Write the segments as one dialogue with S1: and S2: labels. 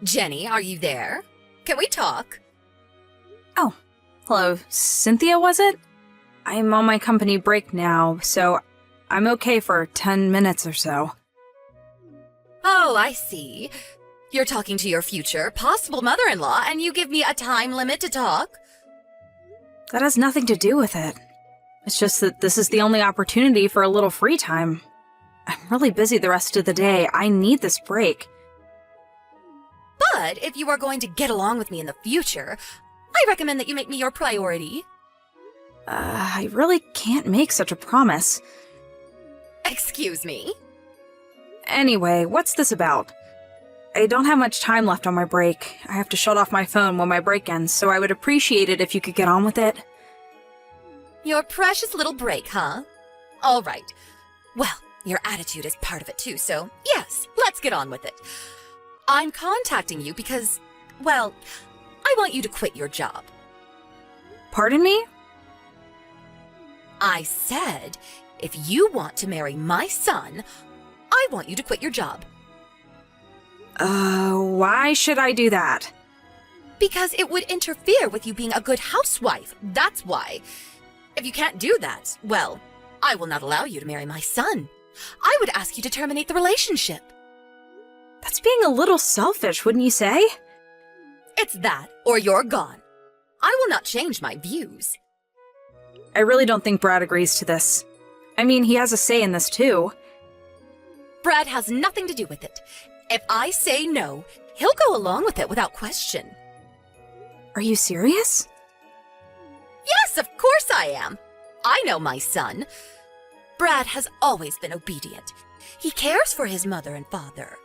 S1: Jenny, are you there? Can we talk?
S2: Oh, hello, Cynthia, was it? I'm on my company break now, so I'm okay for 10 minutes or so.
S1: Oh, I see. You're talking to your future, possible mother-in-law, and you give me a time limit to talk?
S2: That has nothing to do with it. It's just that this is the only opportunity for a little free time. I'm really busy the rest of the day. I need this break.
S1: But if you are going to get along with me in the future, I recommend that you make me your priority.
S2: I really can't make such a promise.
S1: Excuse me?
S2: Anyway, what's this about? I don't have much time left on my break. I have to shut off my phone when my break ends, so I would appreciate it if you could get on with it.
S1: Your precious little break, huh? All right. Well, your attitude is part of it too, so yes, let's get on with it. I'm contacting you because, well, I want you to quit your job.
S2: Pardon me?
S1: I said, if you want to marry my son, I want you to quit your job.
S2: Why should I do that?
S1: Because it would interfere with you being a good housewife, that's why. If you can't do that, well, I will not allow you to marry my son. I would ask you to terminate the relationship.
S2: That's being a little selfish, wouldn't you say?
S1: It's that, or you're gone. I will not change my views.
S2: I really don't think Brad agrees to this. I mean, he has a say in this too.
S1: Brad has nothing to do with it. If I say no, he'll go along with it without question.
S2: Are you serious?
S1: Yes, of course I am. I know my son. Brad has always been obedient. He cares for his mother and father.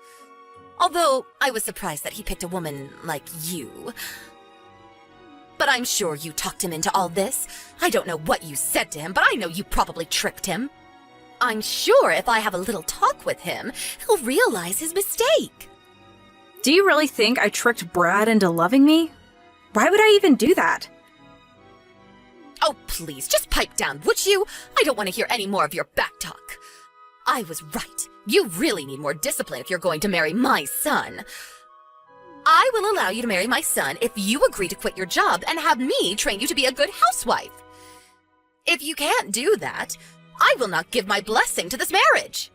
S1: Although I was surprised that he picked a woman like you. But I'm sure you talked him into all this. I don't know what you said to him, but I know you probably tricked him. I'm sure if I have a little talk with him, he'll realize his mistake.
S2: Do you really think I tricked Brad into loving me? Why would I even do that?
S1: Oh, please, just pipe down, would you? I don't want to hear any more of your back talk. I was right. You really need more discipline if you're going to marry my son. I will allow you to marry my son if you agree to quit your job and have me train you to be a good housewife. If you can't do that, I will not give my blessing to this marriage.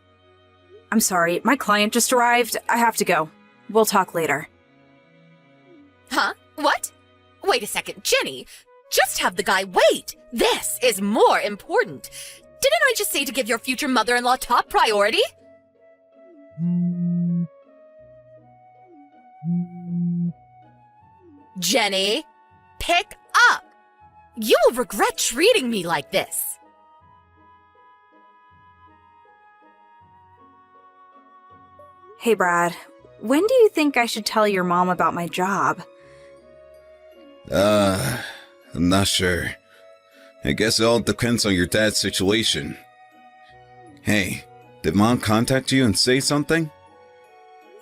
S2: I'm sorry, my client just arrived. I have to go. We'll talk later.
S1: Huh? What? Wait a second, Jenny. Just have the guy wait. This is more important. Didn't I just say to give your future mother-in-law top priority? Jenny, pick up. You will regret treating me like this.
S2: Hey, Brad. When do you think I should tell your mom about my job?
S3: I'm not sure. I guess it all depends on your dad's situation. Hey, did Mom contact you and say something?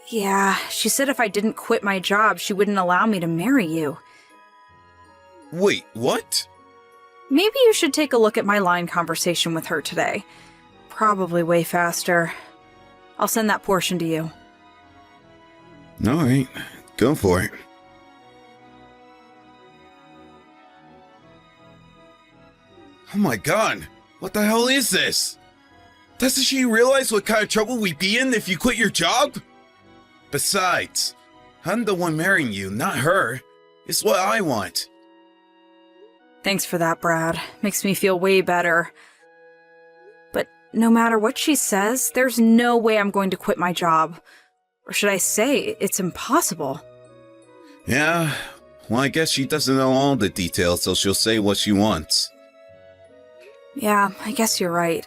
S2: Yeah, she said if I didn't quit my job, she wouldn't allow me to marry you.
S3: Wait, what?
S2: Maybe you should take a look at my line conversation with her today. Probably way faster. I'll send that portion to you.
S3: Alright, go for it. Oh my god, what the hell is this? Doesn't she realize what kind of trouble we'd be in if you quit your job? Besides, I'm the one marrying you, not her. It's what I want.
S2: Thanks for that, Brad. Makes me feel way better. But no matter what she says, there's no way I'm going to quit my job. Or should I say, it's impossible.
S3: Yeah, well I guess she doesn't know all the details, so she'll say what she wants.
S2: Yeah, I guess you're right.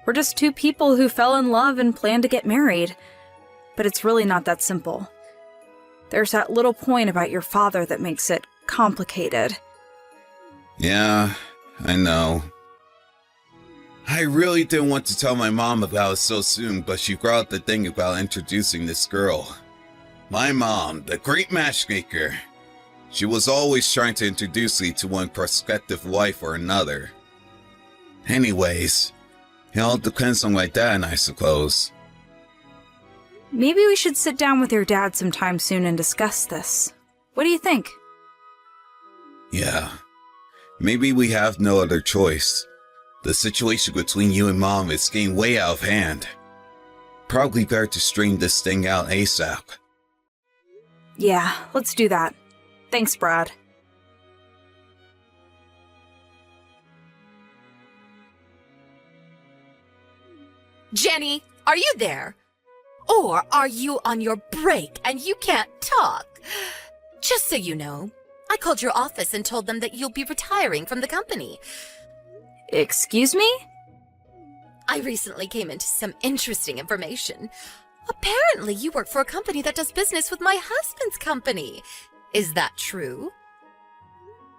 S2: We're just two people who fell in love and plan to get married. But it's really not that simple. There's that little point about your father that makes it complicated.
S3: Yeah, I know. I really didn't want to tell my mom about it so soon, but she brought up the thing about introducing this girl. My mom, the great matchmaker. She was always trying to introduce me to one prospective wife or another. Anyways, it all depends on my dad, I suppose.
S2: Maybe we should sit down with your dad sometime soon and discuss this. What do you think?
S3: Yeah. Maybe we have no other choice. The situation between you and Mom is getting way out of hand. Probably better to straighten this thing out ASAP.
S2: Yeah, let's do that. Thanks, Brad.
S1: Jenny, are you there? Or are you on your break and you can't talk? Just so you know, I called your office and told them that you'll be retiring from the company.
S2: Excuse me?
S1: I recently came into some interesting information. Apparently, you work for a company that does business with my husband's company. Is that true?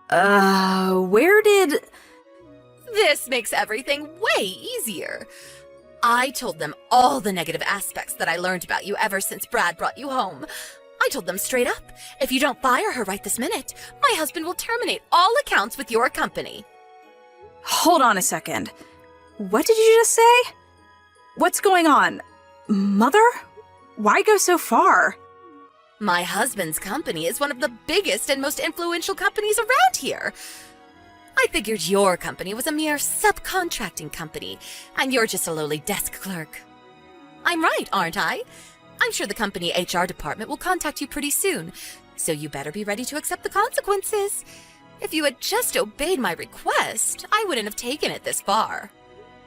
S2: Where did...
S1: This makes everything way easier. I told them all the negative aspects that I learned about you ever since Brad brought you home. I told them straight up, if you don't fire her right this minute, my husband will terminate all accounts with your company.
S2: Hold on a second. What did you just say? What's going on? Mother? Why go so far?
S1: My husband's company is one of the biggest and most influential companies around here. I figured your company was a mere subcontracting company, and you're just a lowly desk clerk. I'm right, aren't I? I'm sure the company HR department will contact you pretty soon, so you better be ready to accept the consequences. If you had just obeyed my request, I wouldn't have taken it this far.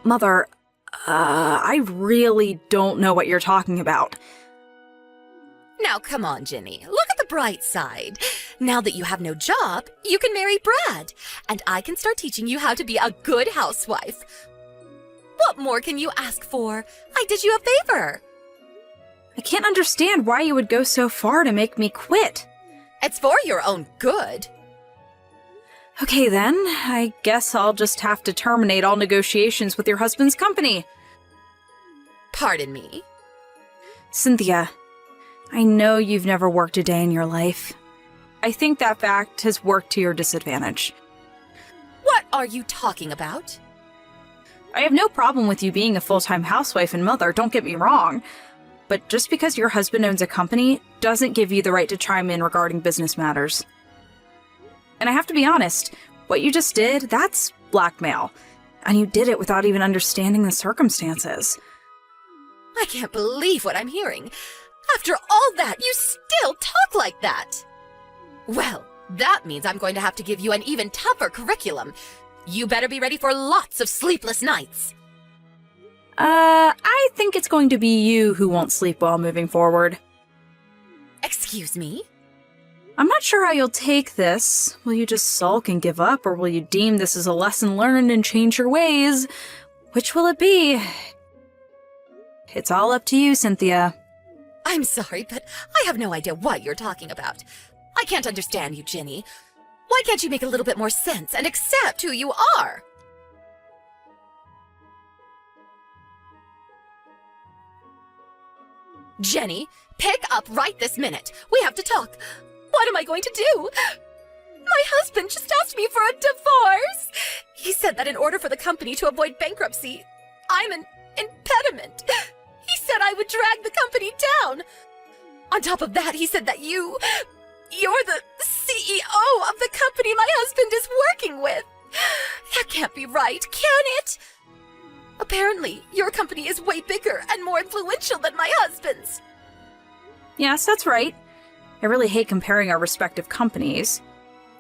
S2: Mother, I really don't know what you're talking about.
S1: Now come on, Jenny. Look at the bright side. Now that you have no job, you can marry Brad, and I can start teaching you how to be a good housewife. What more can you ask for? I did you a favor.
S2: I can't understand why you would go so far to make me quit.
S1: It's for your own good.
S2: Okay then, I guess I'll just have to terminate all negotiations with your husband's company.
S1: Pardon me?
S2: Cynthia, I know you've never worked a day in your life. I think that fact has worked to your disadvantage.
S1: What are you talking about?
S2: I have no problem with you being a full-time housewife and mother, don't get me wrong. But just because your husband owns a company doesn't give you the right to chime in regarding business matters. And I have to be honest, what you just did, that's blackmail. And you did it without even understanding the circumstances.
S1: I can't believe what I'm hearing. After all that, you still talk like that. Well, that means I'm going to have to give you an even tougher curriculum. You better be ready for lots of sleepless nights.
S2: I think it's going to be you who won't sleep well moving forward.
S1: Excuse me?
S2: I'm not sure how you'll take this. Will you just sulk and give up, or will you deem this as a lesson learned and change your ways? Which will it be? It's all up to you, Cynthia.
S1: I'm sorry, but I have no idea what you're talking about. I can't understand you, Jenny. Why can't you make a little bit more sense and accept who you are? Jenny, pick up right this minute. We have to talk. What am I going to do? My husband just asked me for a divorce. He said that in order for the company to avoid bankruptcy, I'm an impediment. He said I would drag the company down. On top of that, he said that you're the CEO of the company my husband is working with. That can't be right, can it? Apparently, your company is way bigger and more influential than my husband's.
S2: Yes, that's right. I really hate comparing our respective companies.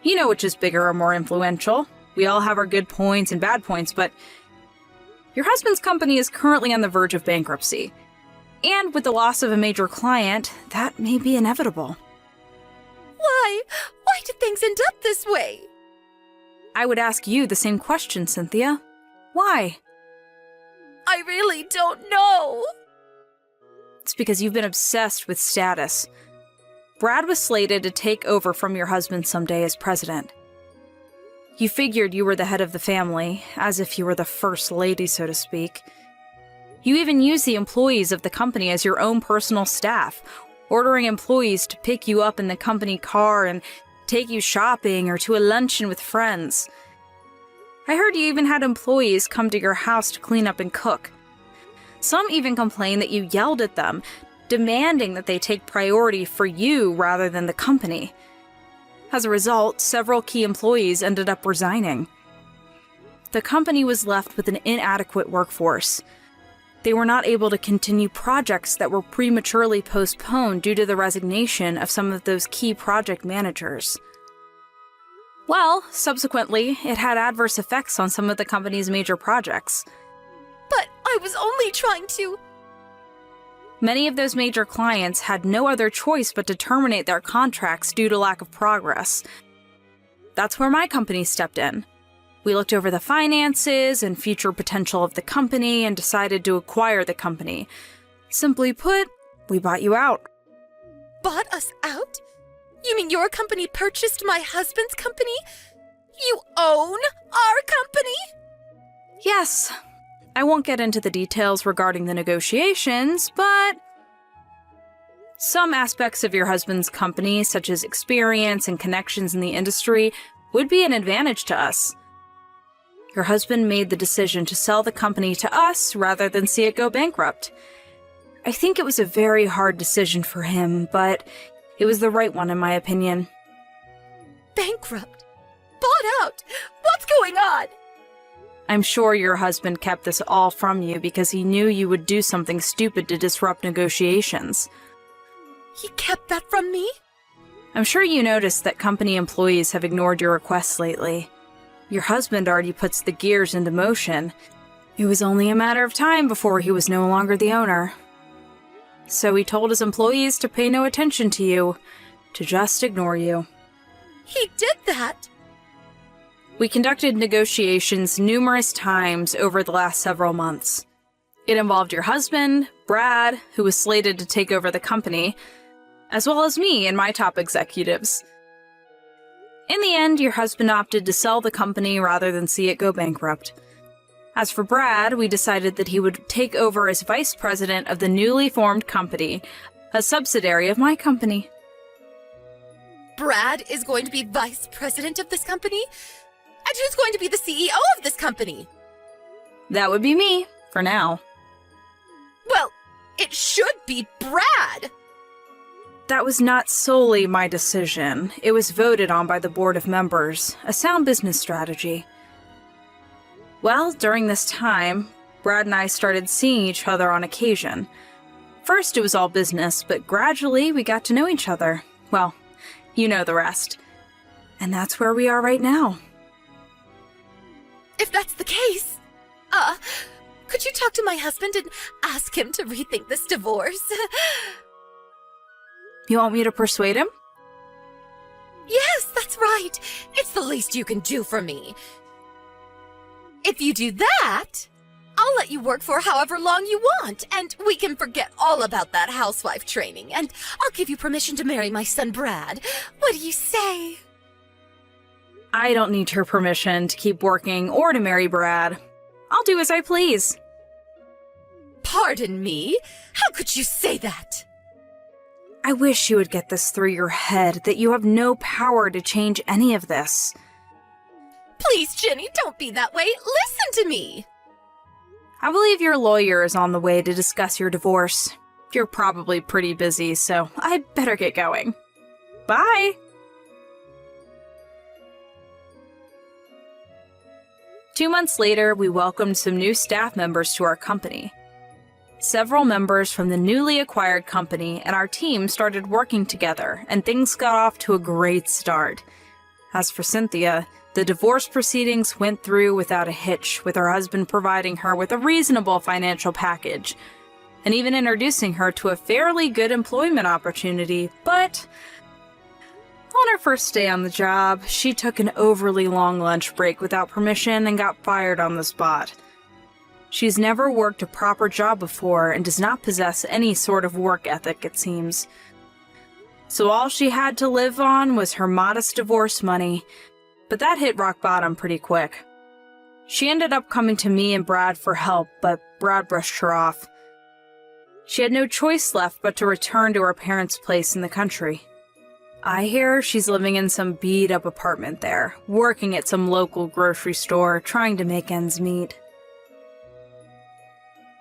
S2: You know which is bigger or more influential. We all have our good points and bad points, but your husband's company is currently on the verge of bankruptcy. And with the loss of a major client, that may be inevitable.
S1: Why? Why did things end up this way?
S2: I would ask you the same question, Cynthia. Why?
S1: I really don't know.
S2: It's because you've been obsessed with status. Brad was slated to take over from your husband someday as president. You figured you were the head of the family, as if you were the first lady, so to speak. You even used the employees of the company as your own personal staff, ordering employees to pick you up in the company car and take you shopping or to a luncheon with friends. I heard you even had employees come to your house to clean up and cook. Some even complained that you yelled at them, demanding that they take priority for you rather than the company. As a result, several key employees ended up resigning. The company was left with an inadequate workforce. They were not able to continue projects that were prematurely postponed due to the resignation of some of those key project managers. Well, subsequently, it had adverse effects on some of the company's major projects.
S1: But I was only trying to...
S2: Many of those major clients had no other choice but to terminate their contracts due to lack of progress. That's where my company stepped in. We looked over the finances and future potential of the company and decided to acquire the company. Simply put, we bought you out.
S1: Bought us out? You mean your company purchased my husband's company? You own our company?
S2: Yes. I won't get into the details regarding the negotiations, but some aspects of your husband's company, such as experience and connections in the industry, would be an advantage to us. Your husband made the decision to sell the company to us rather than see it go bankrupt. I think it was a very hard decision for him, but it was the right one in my opinion.
S1: Bankrupt? Bought out? What's going on?
S2: I'm sure your husband kept this all from you because he knew you would do something stupid to disrupt negotiations.
S1: He kept that from me?
S2: I'm sure you noticed that company employees have ignored your requests lately. Your husband already puts the gears into motion. It was only a matter of time before he was no longer the owner. So he told his employees to pay no attention to you, to just ignore you.
S1: He did that?
S2: We conducted negotiations numerous times over the last several months. It involved your husband, Brad, who was slated to take over the company, as well as me and my top executives. In the end, your husband opted to sell the company rather than see it go bankrupt. As for Brad, we decided that he would take over as vice president of the newly formed company, a subsidiary of my company.
S1: Brad is going to be vice president of this company? And who's going to be the CEO of this company?
S2: That would be me, for now.
S1: Well, it should be Brad!
S2: That was not solely my decision. It was voted on by the board of members, a sound business strategy. Well, during this time, Brad and I started seeing each other on occasion. First it was all business, but gradually we got to know each other. Well, you know the rest. And that's where we are right now.
S1: If that's the case, could you talk to my husband and ask him to rethink this divorce?
S2: You want me to persuade him?
S1: Yes, that's right. It's the least you can do for me. If you do that, I'll let you work for however long you want, and we can forget all about that housewife training, and I'll give you permission to marry my son Brad. What do you say?
S2: I don't need your permission to keep working or to marry Brad. I'll do as I please.
S1: Pardon me? How could you say that?
S2: I wish you would get this through your head that you have no power to change any of this.
S1: Please, Jenny, don't be that way. Listen to me.
S2: I believe your lawyer is on the way to discuss your divorce. You're probably pretty busy, so I'd better get going. Bye! Two months later, we welcomed some new staff members to our company. Several members from the newly acquired company and our team started working together, and things got off to a great start. As for Cynthia, the divorce proceedings went through without a hitch, with her husband providing her with a reasonable financial package, and even introducing her to a fairly good employment opportunity, but on her first day on the job, she took an overly long lunch break without permission and got fired on the spot. She's never worked a proper job before and does not possess any sort of work ethic, it seems. So all she had to live on was her modest divorce money, but that hit rock bottom pretty quick. She ended up coming to me and Brad for help, but Brad brushed her off. She had no choice left but to return to her parents' place in the country. I hear she's living in some beat-up apartment there, working at some local grocery store, trying to make ends meet.